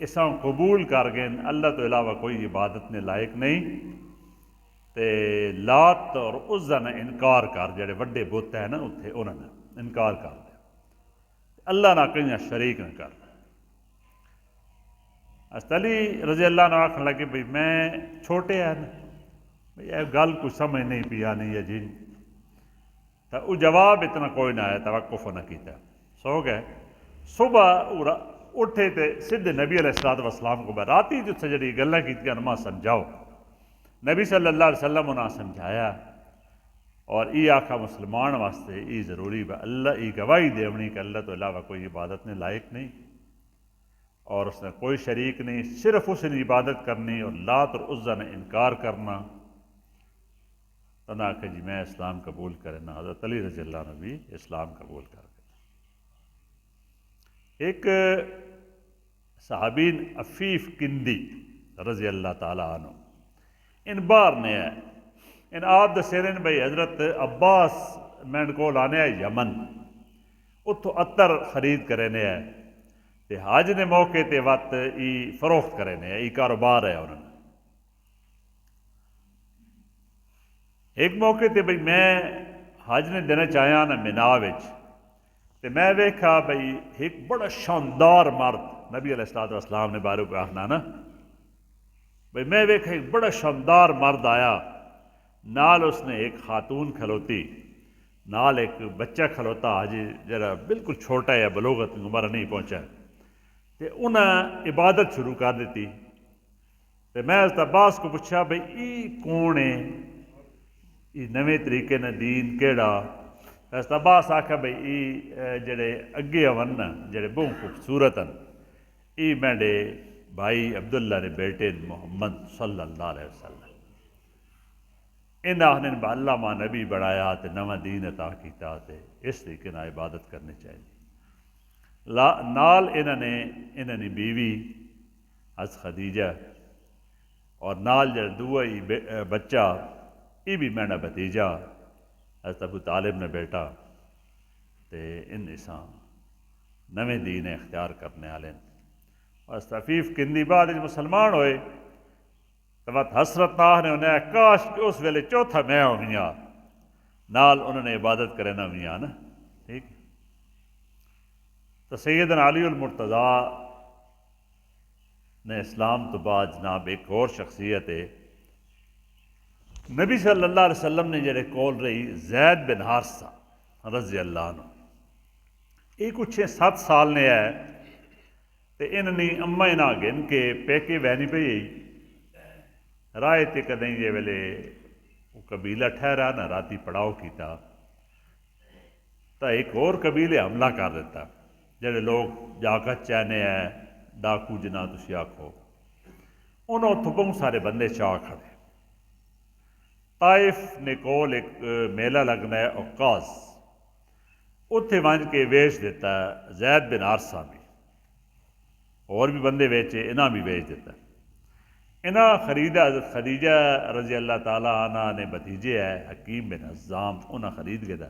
اساں قبول کر گئے اللہ تو علاوہ کوئی عبادت نے لائق نہیں، تے لات اور عزا نے انکار کر، جڑے وڈے بت ہیں نا اتنے انہوں نے انکار کر دیا، اللہ نہ کہیں شریک نہ کر۔ حضرت علی رضی اللہ عنہ آخر لگے بھئی میں چھوٹے ہیں نا، بھئی یہ گل کچھ سمجھ نہیں پیا نہیں ہے جی، تو وہ جواب اتنا کوئی نہ آیا، توقف نہ کیتا، سو گئے۔ صبح اٹھے تے سدھے نبی علیہ السلام کو راتی جتھے جڑی گلاں کیتیاں نما سمجھاؤ، نبی صلی اللہ علیہ وسلم انہاں سمجھایا، اور یہ آخا مسلمان واسطے یہ ضروری ہے اللہ یہ گواہی دیونی کہ اللہ تو علاوہ کوئی عبادت نے لائق نہیں، اور اس نے کوئی شریک نہیں، صرف اس نے عبادت کرنی، اور لات اور عزا نے انکار کرنا، تو نہ کہ جی میں اسلام قبول کرنا۔ حضرت علی رضی اللہ عنہ بھی اسلام قبول کر گئے۔ ایک صحابین عفیف کندی رضی اللہ تعالیٰ عنہ ان باہر نے ہے، ان آپ دسے رہے بھائی حضرت عباس میں کو لانے ہے یمن، اتو عطر خرید کرنے ہے، تے حج نے موقع تے وقت ای فروخت کرنے ہے، ای کاروبار ہے انہوں نے۔ ایک موقع تے بھئی میں حج نے دن چاہیا نا مینا وچ، تے میں ویکھا بھئی ایک بڑا شاندار مرد، نبی علیہ السلام نے بارے کو آخنا نا، بھئی میں ویکھا ایک بڑا شاندار مرد آیا، نال اس نے ایک خاتون کھلوتی، نال ایک بچہ کھلوتا حجی جرا بالکل چھوٹا ہے، بلوغت عمر نہیں پہنچا، تے انہیں عبادت شروع کر دیتی۔ تے میں حضرت عباس کو پوچھا بھئی ای کون ہے، ای نویں طریقے نے دین کیڑا؟ حضرت عباس آکھا بھئی ای جڑے اگے آون نا جڑے بہت خوبصورت ہیں، ای میرے بھائی عبداللہ نے بیٹے محمد صلی اللہ علیہ وسلم، انہاں نے اللہ ماں نبی بڑھایا تے نواں دین عطا کیتا، تے اس طریقے نال عبادت کرنی چاہیے۔ نال انہاں نے بیوی حضرت خدیجہ، اور نال جڑا دوئی بچہ یہ بھی میرا بھتیجا حضرت ابو طالب نے بیٹا، تے ان اساں نویں دین اختیار کرنے والے، اور عفیف کندی بعد مسلمان ہوئے تو بات حسرت نہ نے انہیں کاش کہ اس ویلے چوتھا میں ہوئیاں، نال انہوں نے عبادت کرنا ہوئیاں نا، ٹھیک۔ تو سیدنا علی المرتضیٰ نے اسلام تو بعد جناب ایک اور شخصیت ہے، نبی صلی اللہ علیہ وسلم نے جڑے کول رہی زید بن حارثہ رضی اللہ عنہ، یہ کچھ 7 سال نے ہے، تے انہوں اما نہ گن کے پیکے بہنی پہ رائے تے کدیں جے ویلے وہ قبیلہ ٹھہرا نہ راتی پڑاؤ کیتا، تو ایک اور قبیلے حملہ کر دیتا، جڑے لوگ جاگت چاہنے ہیں ڈاکو جنا تسی آکھو، انہوں اتوں بہت سارے بندے چاہ کھڑے۔ طائف نے کول ایک میلہ لگنا ہے عکاظ، اتنے ونج کے ویچ دیتا ہے زید بن حارثہ بھی، اور بھی بندے ویچے، انہاں بھی ویچ دیتا ہے۔ انہاں خریدا حضرت خدیجہ رضی اللہ تعالیٰ عنہ نے بھتیجے ہے حکیم بن حزام، انہاں خرید گیا،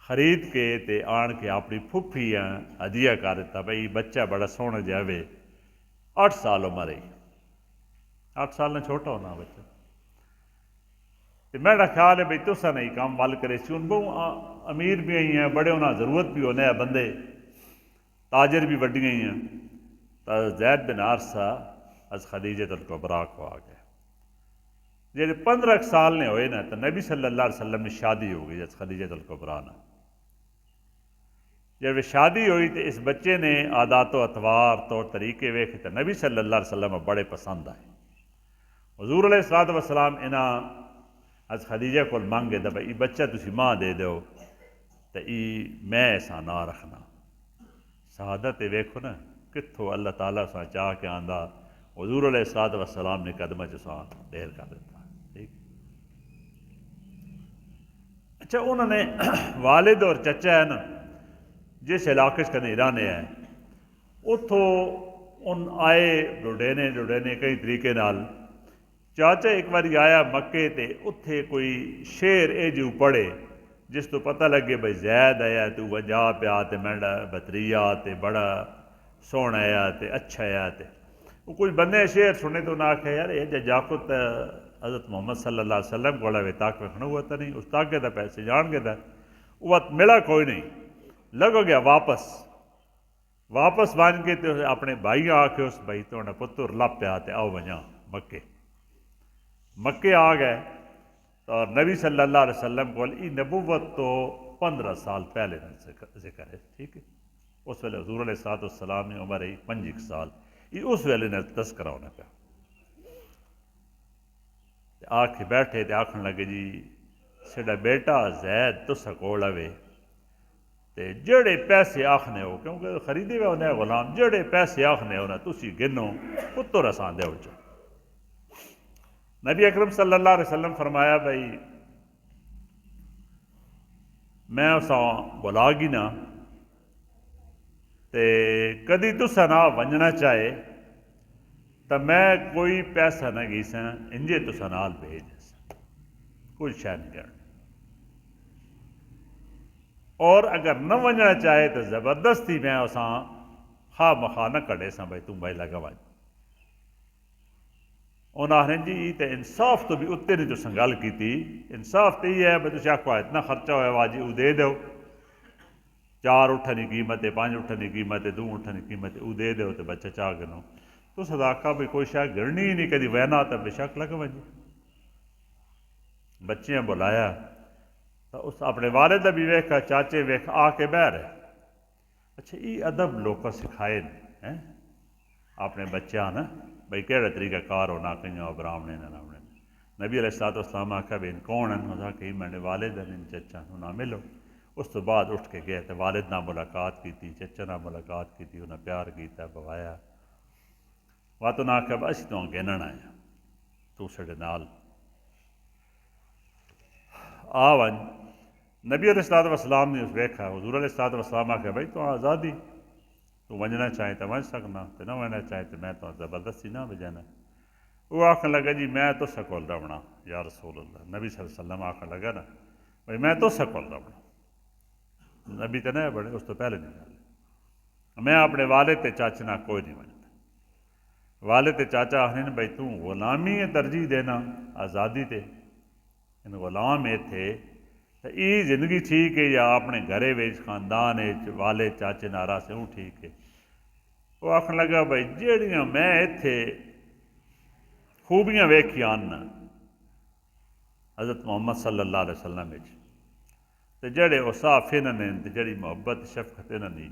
خرید کے تے آن کے اپنی پھپھیاں ہدیہ کر دیتا، بھئی بچہ بڑا سونا جاوے، 8 سال عمر ہے، 8 سال نے چھوٹا ہونا بچہ، میرا خیال ہے بھئی تسا نہیں کام وال کرے سی، ان بہت امیر بھی آئی ہیں، بڑے انہاں ضرورت بھی ہونے ہیں بندے، تاجر بھی وڈی گئی ہیں، تو زید بن حارثہ از خدیجۃ الکبریٰ کو آ گئے، جیسے 15 سال نے ہوئے نا تو نبی صلی اللہ علیہ وسلم نے شادی ہو گئی از خدیجۃ الکبریٰ نا، جب شادی ہوئی تو اس بچے نے عادات و اطوار طور طریقے ویکھے تو نبی صلی اللہ علیہ وسلم بڑے پسند آئے، حضور علیہ السلام انہاں از خدیجہ کو مانگے دا بھئی بچہ تسی ماں دے دو تو میں ایسا نہ رکھنا، شہادت ویکھو نا کتھو اللہ تعالیٰ سا چاہ کے آندہ حضور علیہ السلام نے قدمہ چسان دیر کر دیتا، ٹھیک۔ اچھا انہوں نے والد اور چچا ہے نا جس علاقے سے ایرانے ہیں اتوں ان آئے ڈوڈینے کئی طریقے نال، چاچا ایک باری آیا مکے تے اتھے کوئی شعر اے جو پڑھے جس تو پتہ لگے بھئی زید آیا تو وجہ پیا تے میرا بتریا تے بڑا سونا آیا تے اچھا آیا تے وہ کچھ بندے شعر سنے تو نہ آخیا یار یہ جاکت حضرت محمد صلی اللہ علیہ وسلم کو تاک رکھنا ہوا تھا نہیں اس تاکے دا پیسے جان کے دا وہ وقت ملا کوئی نہیں لگو گیا واپس بن کے تے اپنے بھائی آ کے اس بھائی تو پتر لپ پیا تے آؤ ونجا مکے آ گئے اور نبی صلی اللہ علیہ وسلم کو نبوت تو 15 سال پہلے ذکر ہے ٹھیک ہے اس ویلے حضور علیہ السلام نے عمر 5 سال یہ اس ویلے نے تذکرہ ہونا پیا آ کے بیٹھے تے آکھن لگے جی ساڈا بیٹا زید تساں کول آوے تے جڑے پیسے آکھنے ہو کیونکہ خریدے ہوئے ہونے غلام جڑے پیسے آکھنے ہو نا تسی گنو پتر اساں دے وچ نبی اکرم صلی اللہ علیہ وسلم فرمایا بھائی میں اساں بلا گی نا تے کدی تساں نہ ونجنا چاہے تو میں کوئی پیسہ نہ گیساں انجے تساں نال بھیج کوئی شے نہیں کرنی اور اگر نہ ونجنا چاہے تو زبردستی میں اساں خواہ مخواہ نہ کڈے ساں بھائی تم بھائی لگا ونج انہاں آخنے جی تے انصاف تو بھی اتنے نے تساں گل کیتی انصاف تو یہ ہے بھائی تسی آکھو اتنا خرچہ ہوا واجی او دے دو 4 اٹھن کی قیمت ہے 5 اٹھن کی قیمت ہے 2 اٹھن کی قیمت ہے او دے دو تو بچہ چاہ گنو تو صداقہ بھی کوئی شاید گرنی ہی نہیں کدی وینا تو بے شک لگ ونجے بچیاں بلایا تو اس اپنے والدہ بھی ویکھا چاچے ویکھ آ کے بہ رہے اچھا یہ ادب لوگ سکھائے ہیں اپنے بچہ نا بھائی کہڑا طریقہ کار ہونا کہیں برامنے نہ راونے نبی علیہ السلام آخیا بھی کون ہیں انہوں نے کہا میرے والد ہیں چچا نہ ملو اس تو بعد اٹھ کے گئے تو والد نہ ملاقات کی چچا نہ ملاقات کی انہیں پیار کیا بوایا وہ تو نہ آخیا اسی تو گنن آیا تو ساڈے نال آ ون نبی علیہ السلام نے اس ویکھا حضور علیہ السلام آخیا بھائی تو آزادی تو ونجنا چاہے تو ونج سکنا تو نہ ونجنا چاہے تو میں تو زبردستی نہ بجانا وہ آخر لگا جی میں تو کول رہنا یا رسول اللہ نبی صلی اللہ علیہ وسلم آخر لگا نا بھائی میں تو کول رہنا نبی تو نہیں بڑے اس تو پہلے نہیں گل میں اپنے والد تے چاچے نہ کوئی نہیں ونجتا والد تے چاچا آخر بھائی تو غلامی ترجیح دینا آزادی تے ان غلام تھے تو یہ زندگی ٹھیک ہے یا اپنے گھرے ویچ خاندان والد چاچے نارا سے وہ ٹھیک ہے وہ آخر لگا بھائی جہڑیاں میں اتنے خوبیاں ویکھیاں نا حضرت محمد صلی اللہ علیہ وسلم تو جڑے اوصاف انہاں نے تے جڑی محبت شفقت انہاں دی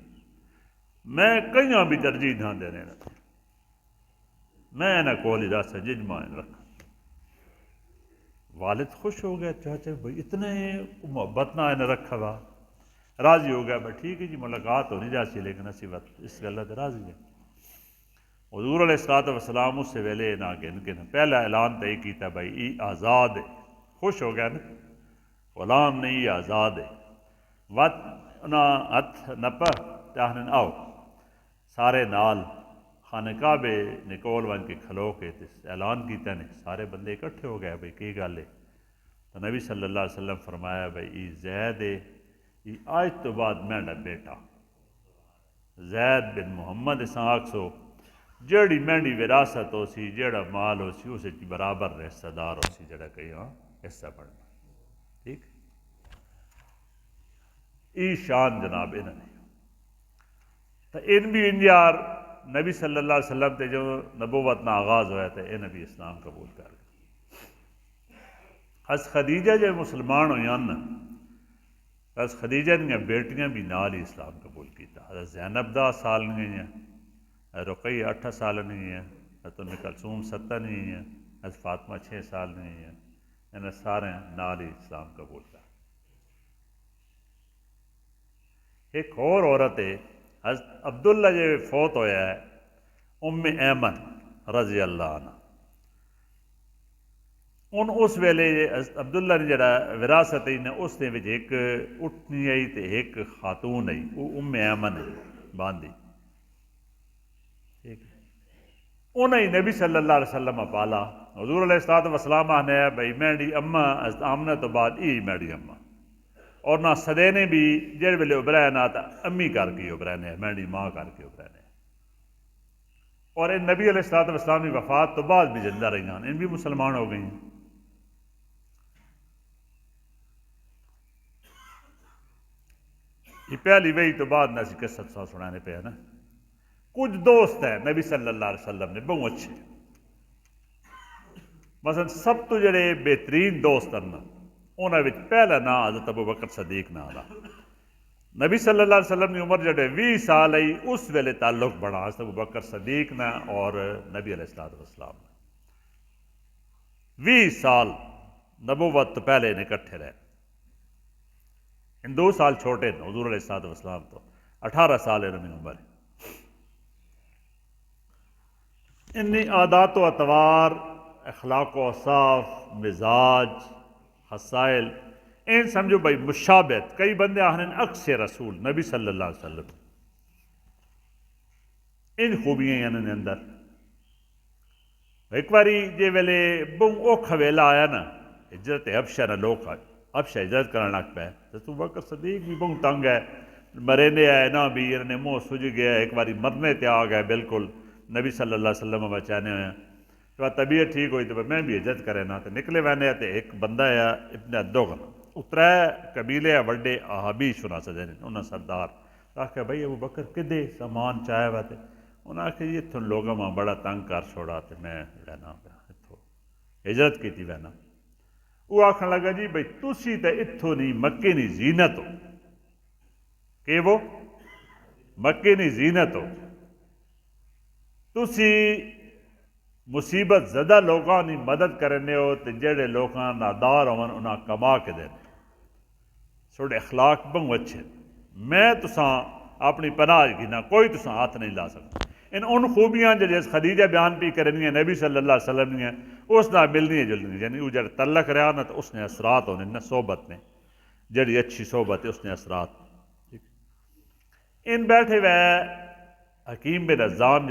میں کئیاں بھی ترجیح نہ دینے میں انہاں کول ہی رس ججما رکھا والد خوش ہو گئے چاچا بھائی اتنے محبت نہ انہیں رکھا ہوا راضی ہو گیا بھائی ٹھیک ہے جی ملاقات ہو نہیں جاتی لیکن اسی وقت اس گل سے راضی ہے حضور علیہ السلام اس سے ویلے نہ گن پہلا اعلان تو یہ کیتا بھائی یہ آزاد ہے خوش ہو گیا نا غلام نہیں یہ آزاد ہے وت انہاں ہتھ نپا آخر آؤ سارے نال خانہ کعبے نکول ون کے کھلو کے اعلان کیتا نے سارے بندے اکٹھے ہو گئے بھائی کی گل ہے تو نبی صلی اللہ علیہ وسلم فرمایا بھائی یہ زید ہے یہ آج تو بعد میرا بیٹا زید بن محمد اساں آکھسو جڑی میری وراثت ہو سی جڑا مال ہو سی اس برابر حصہ دار ہو سی جڑا کہیں حصہ بننا ٹھیک یہ شان جناب انہوں نے تو ان بھی ان یار نبی صلی اللہ علیہ وسلم تے جو نبوت نہ آغاز ہوا تو یہ نبی اسلام قبول کر گئے حضرت خدیجہ جو مسلمان ہوئی نا حضرت خدیجہ دیا بیٹیاں بھی نال ہی اسلام قبول کیتا حضرت زینب 10 سال نہیں ہیں رقیہ 8 سال نہیں ہیں حضرت ام کلثوم 7 نہیں ہیں حضرت فاطمہ 6 سال نہیں ہیں انہیں سارے نال ہی اسلام قبول کر ایک اور عورت ہے حضرت عبداللہ جو فوت ہویا ہے ام ایمن رضی اللہ عنہ ان اس ویلے حضرت عبداللہ نے جڑا وراثت ہے اس نے ایک اٹھنی آئی تے ایک خاتون آئی وہ ام ایمن ہے باندھی ٹھیک ہے انہیں نبی صلی اللہ علیہ وسلم پالا حضور علیہ السلام آنے بھائی میری اماں حضرت آمنہ تو بعد یہ میری اماں اور نہ سدینے بھی جڑے ویلے ابھرائے نہ تو امی کر کے ابھرائے نے میری ماں کر کے ابھرائے نے اور ان نبی علیہ الصلوۃ والسلام کی وفات تو بعد بھی زندہ رہی ہیں، ان بھی مسلمان ہو گئی ہیں۔ یہ پہلی وہی تو بعد نہ اسی قصت سا سنانے پہ ہے نا۔ کچھ دوست ہیں نبی صلی اللہ علیہ وسلم نے بہت اچھے، مثلا سب تو جڑے بہترین دوست ہیں نا انہاں وچ پہلا نام حضرت ابو بکر صدیق نام دا۔ نبی صلی اللہ علیہ وسلم کی عمر جڑے 20 سال آئی اس ویلے تعلق بنا حضرت ابو بکر صدیق نہ اور نبی علیہ الصلوۃ والسلام نے 20 سال نبوت تو پہلے نے اکٹھے رہے۔ ان 2 سال چھوٹے ہیں حضور علیہ الصلوۃ والسلام تو 18 سال انہوں کی عمر ہے۔ انی عادات و اطوار، اخلاق و اوصاف، مزاج، خصائل این سمجھو بھائی مشابہت، کئی بندے آہن عکس رسول نبی صلی اللہ علیہ وسلم، ان خوبیاں ہیں انہوں نے اندر۔ ایک باری جے ویلے بہت اوکھا ویلا آیا نا ہجرت حبشہ نہ لوگ حبشہ ہجرت کرنے لگ پہ تو ابو بکر صدیق بھی بہت تنگ ہے، مرنے آئے نہ بھی انہوں نے منہ سج گیا، ایک باری مرنے تے آ گئے بالکل نبی صلی اللہ علیہ وسلم بچانے ہوئے۔ تو طبیعت ٹھیک ہوئی تو میں بھی ہجرت کرے نا تو نکلے وینے تے ایک بندہ ہے ابن ادوغن اترے قبیلے وڈے احابی شنا سجنے انہاں سردار آخیا بھائی ابو بکر کدے سامان چاہے ہوا تے انہاں آخیا یہ اتھوں لوگوں میں بڑا تنگ کر چھوڑا تے میں لینا اتھوں ہجرت کی تھی وینا۔ وہ آخر لگا جی بھائی تسی تے اتھوں نہیں مکے نہیں زینت ہو، کہ وہ مکے نہیں زینت ہو، تسی مصیبت زدہ لوگاں کی مدد کرنے ہو تو جڑے لوگاں نادار ہون انہاں کما کے دینے، سوڑے اخلاق بہت اچھے، میں تساں اپنی پناہ گھنا کوئی تساں ہاتھ نہیں لا سکتا۔ ان خوبیاں جیسے خدیجہ بیان بھی کرنی ہے نبی صلی اللہ علیہ وسلم نے اس نہ ملنی ہے جلنی، یعنی وہ جڑا تعلق رہا نا تو اس نے اثرات ہونے نا صحبت نے، جڑی اچھی صحبت ہے اس نے اثرات۔ ان بیٹھے ہوئے حکیم بن حزام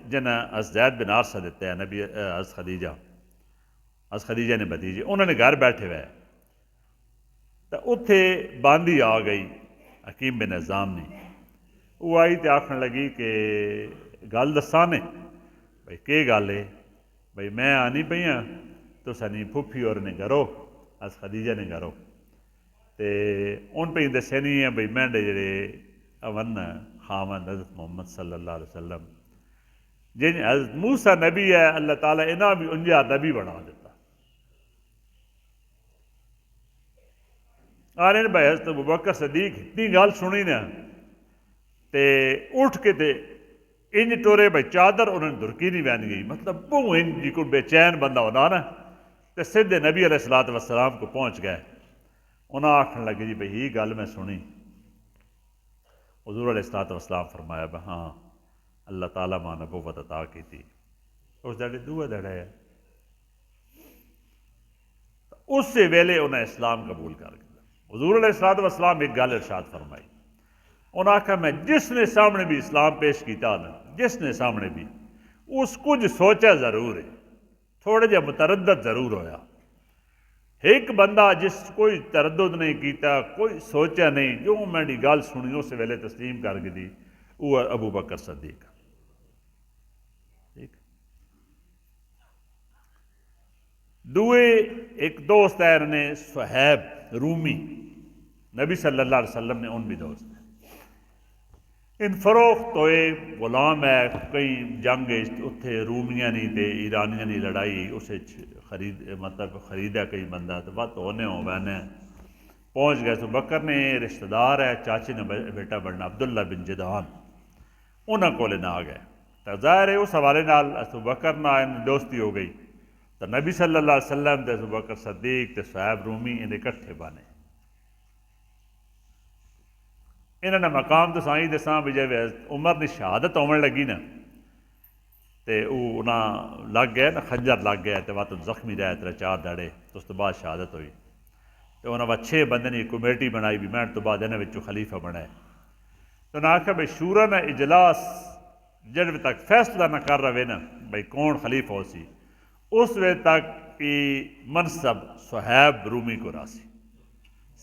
جنہیں زید بن عارصہ دیتے ہیں نبی خدیجہ نے بھتیجے، انہوں نے گھر بیٹھے ہوئے تو اتھے باندھی آ گئی حکیم بن حزام نے، وہ آئی تو آکھن لگی کہ گل دسانے بھائی کہ گل ہے، بھائی میں آنی پئی ہاں تو سنی پھپھی اور نے گھرو خدیجہ نے گھرو تے ان پہ دسے نہیں ہے بھائی میں جڑے اون خاوند حضرت محمد صلی اللہ علیہ وسلم جن حضرت موسیٰ نبی ہے اللہ تعالیٰ انہاں بھی انجا نبی بنا دیتا۔ آنے بھائی حضرت ابو بکر صدیق اتنی گل سنی نا تے اٹھ کے تے انج ٹورے بھائی چادر انہوں نے دھرکی نہیں بین گئی، مطلب بہت انج جی کو بے چین بندہ ہونا نا تے سیدھے نبی علیہ الصلوۃ والسلام کو پہنچ گئے۔ انہاں آکھن لگے جی بھائی یہ گل میں سنی، حضور علیہ الصلوۃ والسلام فرمایا بھائی ہاں اللہ تعالیٰ ماں نبوت عطا کی تھی، اس دڑے دوے دڑے ہے اس سے ویلے انہیں اسلام قبول کر گیا۔ حضور علیہ الصلوۃ والسلام ایک گل ارشاد فرمائی، انہوں نے کہا میں جس نے سامنے بھی اسلام پیش کیتا نا جس نے سامنے بھی اس کچھ سوچا ضرور ہے، تھوڑے جا متردد ضرور ہویا، ایک بندہ جس کوئی تردد نہیں کیتا کوئی سوچا نہیں جو میں نے گل سنی اس ویلے تسلیم کر کے دی وہ ابو بکر صدیق۔ دوئے ایک دوست ہے انہیں صہیب رومی نبی صلی اللہ علیہ وسلم نے ان بھی دوست ہیں، ان فروخت ہوئے غلام ہے کئی جنگ اتھے رومیاں نہیں تے ایرانیاں نہیں لڑائی اسے مطلب خریدا کئی بندہ تو بات ہونے ہو بہنے پہنچ گئے۔ تو بکر نے رشتہ دار ہے چاچے نے بیٹا بڑھنا عبداللہ بن جدعان انہاں کولے نہ آ گئے تو ظاہر ہے اس حوالے نال ابو بکر نہ دوستی ہو گئی تو نبی صلی اللہ علیہ وسلم تے ابو بکر صدیق تے صہیب رومی انہیں اکٹھے بانے۔ انہوں نے مقام تو سائیں دساں بھی جب عمر نے شہادت ہونے لگی نا تے وہ انہاں لگ گئے نا خنجر لگ گئے تو وقت زخمی رہے 3-4 دڑے تو اس تو بعد شہادت ہوئی تو انہوں نے 6 بندے نے کمیٹی بنائی بھی میں تو بعد انہوں نے خلیفہ بنائے تو انہوں نے آخیا بھائی شورا نا اجلاس جب تک فیصلہ نہ کر رہے نا بھائی کون خلیفہ ہو سی اس وقت تک کی منصب صہیب رومی کو راسی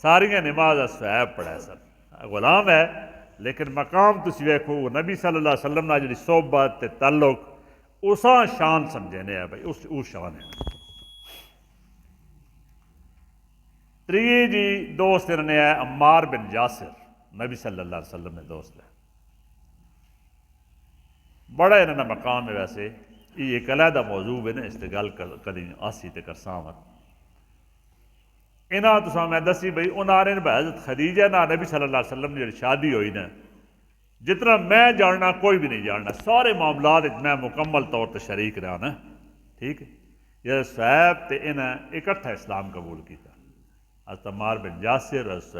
ساریاں نماز صہیب پڑھے سن غلام ہے لیکن مقام تسی ویکھو نبی صلی اللہ علیہ وسلم نہ جڑی صحبت تے تعلق اساں شان سمجھنے ہیں بھائی، اس شان ہے۔ تری جی دوست انہوں نے ہے عمار بن یاسر، نبی صلی اللہ علیہ وسلم نے دوست ہے، بڑا انہوں نے مقام ہے۔ ویسے یہ ایک علیحدہ موضوع ہے نا، اس تے گل کدی آسی تے کرساں وقت انہاں تو میں دسی بھئی انہاں نے حضرت خدیجہ نا نبی صلی اللہ علیہ وسلم نے شادی ہوئی نا، جتنا میں جاننا کوئی بھی نہیں جاننا، سارے معاملات میں مکمل طور تے شریک رہا نا، ٹھیک ہے۔ یہ صحیب تے انہیں اکٹھا اسلام قبول کیتا، حضرت عمار بن یاسر، حضرت